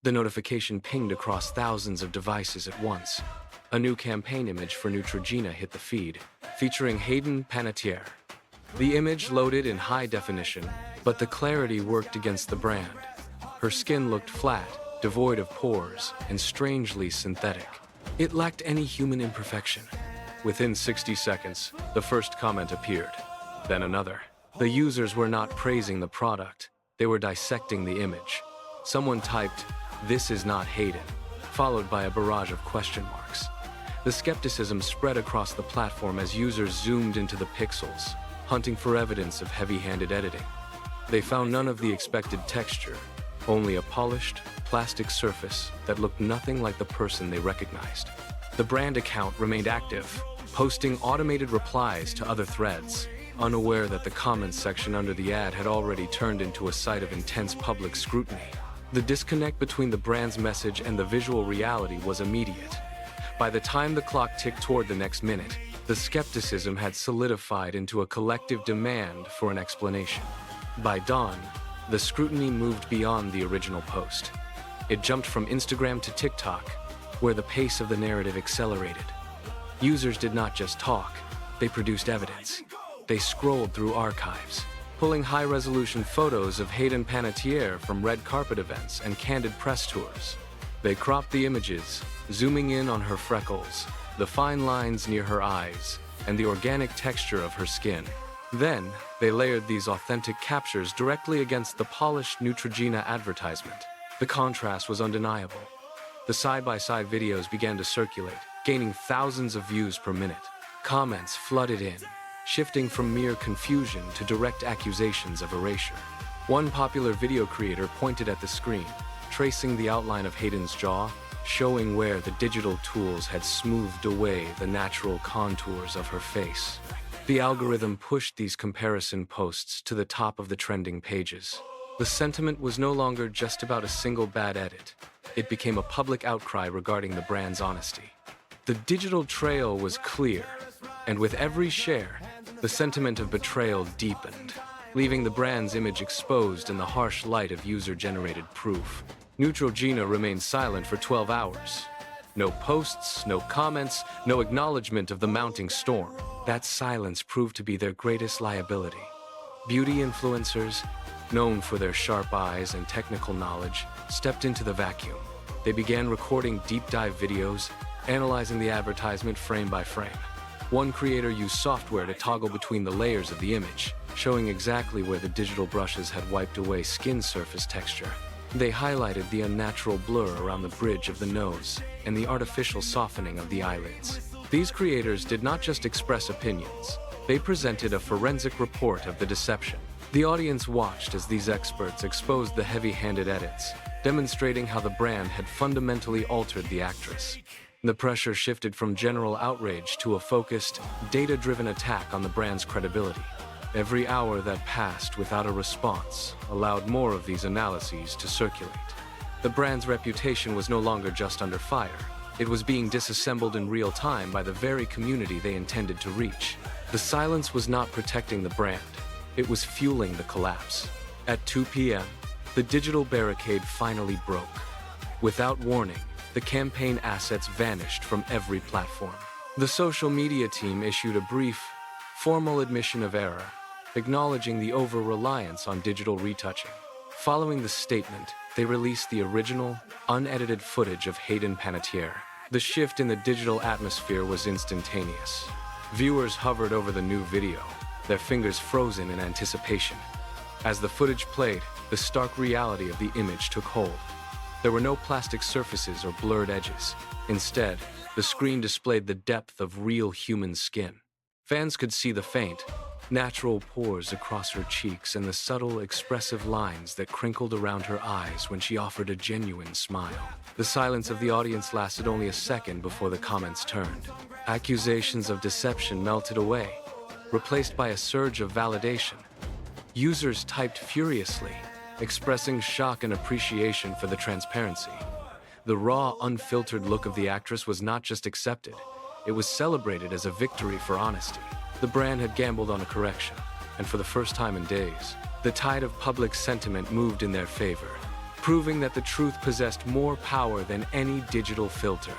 The notification pinged across thousands of devices at once. A new campaign image for Neutrogena hit the feed, featuring Hayden Panettiere. The image loaded in high definition, but the clarity worked against the brand. Her skin looked flat, devoid of pores, and strangely synthetic. It lacked any human imperfection. Within 60 seconds, the first comment appeared, then another. The users were not praising the product, they were dissecting the image. Someone typed, "This is not Hayden," followed by a barrage of question marks. The skepticism spread across the platform as users zoomed into the pixels, hunting for evidence of heavy-handed editing. They found none of the expected texture, only a polished, plastic surface that looked nothing like the person they recognized. The brand account remained active, posting automated replies to other threads, unaware that the comments section under the ad had already turned into a site of intense public scrutiny. The disconnect between the brand's message and the visual reality was immediate. By the time the clock ticked toward the next minute, the skepticism had solidified into a collective demand for an explanation. By dawn, the scrutiny moved beyond the original post. It jumped from Instagram to TikTok, where the pace of the narrative accelerated. Users did not just talk, they produced evidence. They scrolled through archives, pulling high-resolution photos of Hayden Panettiere from red carpet events and candid press tours. They cropped the images, zooming in on her freckles, the fine lines near her eyes, and the organic texture of her skin. Then, they layered these authentic captures directly against the polished Neutrogena advertisement. The contrast was undeniable. The side-by-side videos began to circulate, gaining thousands of views per minute. Comments flooded in, shifting from mere confusion to direct accusations of erasure. One popular video creator pointed at the screen, tracing the outline of Hayden's jaw, showing where the digital tools had smoothed away the natural contours of her face. The algorithm pushed these comparison posts to the top of the trending pages. The sentiment was no longer just about a single bad edit. It became a public outcry regarding the brand's honesty. The digital trail was clear, and with every share, the sentiment of betrayal deepened, leaving the brand's image exposed in the harsh light of user-generated proof. Neutrogena remained silent for 12 hours. No posts, no comments, no acknowledgement of the mounting storm. That silence proved to be their greatest liability. Beauty influencers, known for their sharp eyes and technical knowledge, stepped into the vacuum. They began recording deep-dive videos, analyzing the advertisement frame by frame. One creator used software to toggle between the layers of the image, showing exactly where the digital brushes had wiped away skin surface texture. They highlighted the unnatural blur around the bridge of the nose and the artificial softening of the eyelids. These creators did not just express opinions, they presented a forensic report of the deception. The audience watched as these experts exposed the heavy-handed edits, demonstrating how the brand had fundamentally altered the actress. The pressure shifted from general outrage to a focused, data-driven attack on the brand's credibility. Every hour that passed without a response allowed more of these analyses to circulate. The brand's reputation was no longer just under fire. It was being disassembled in real time by the very community they intended to reach. The silence was not protecting the brand. It was fueling the collapse. At 2 p.m., the digital barricade finally broke. Without warning, the campaign assets vanished from every platform. The social media team issued a brief, formal admission of error, acknowledging the over-reliance on digital retouching. Following the statement, they released the original, unedited footage of Hayden Panettiere. The shift in the digital atmosphere was instantaneous. Viewers hovered over the new video, their fingers frozen in anticipation. As the footage played, the stark reality of the image took hold. There were no plastic surfaces or blurred edges. Instead, the screen displayed the depth of real human skin. Fans could see the faint, natural pores across her cheeks and the subtle, expressive lines that crinkled around her eyes when she offered a genuine smile. The silence of the audience lasted only a second before the comments turned. Accusations of deception melted away, replaced by a surge of validation. Users typed furiously, expressing shock and appreciation for the transparency. The raw, unfiltered look of the actress was not just accepted, it was celebrated as a victory for honesty. The brand had gambled on a correction, and for the first time in days, the tide of public sentiment moved in their favor. proving that the truth possessed more power than any digital filter.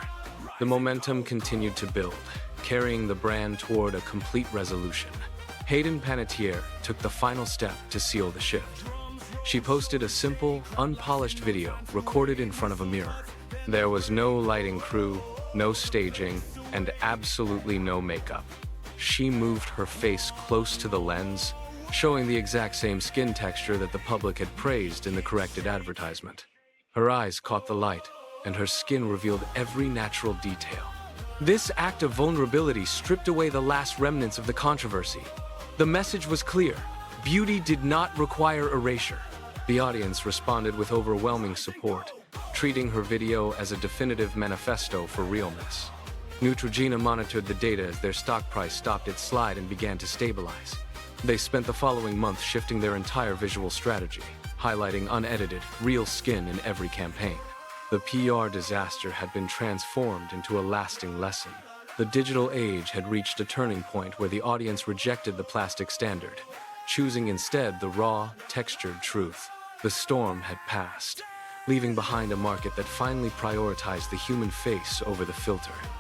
The momentum continued to build, carrying the brand toward a complete resolution. Hayden Panettiere took the final step to seal the shift. She posted a simple, unpolished video recorded in front of a mirror. There was no lighting crew, no staging, and absolutely no makeup. She moved her face close to the lens, showing the exact same skin texture that the public had praised in the corrected advertisement. Her eyes caught the light, and her skin revealed every natural detail. This act of vulnerability stripped away the last remnants of the controversy. The message was clear: beauty did not require erasure. The audience responded with overwhelming support, treating her video as a definitive manifesto for realness. Neutrogena monitored the data as their stock price stopped its slide and began to stabilize. They spent the following month shifting their entire visual strategy, highlighting unedited, real skin in every campaign. The PR disaster had been transformed into a lasting lesson. The digital age had reached a turning point where the audience rejected the plastic standard, choosing instead the raw, textured truth. The storm had passed, leaving behind a market that finally prioritized the human face over the filter.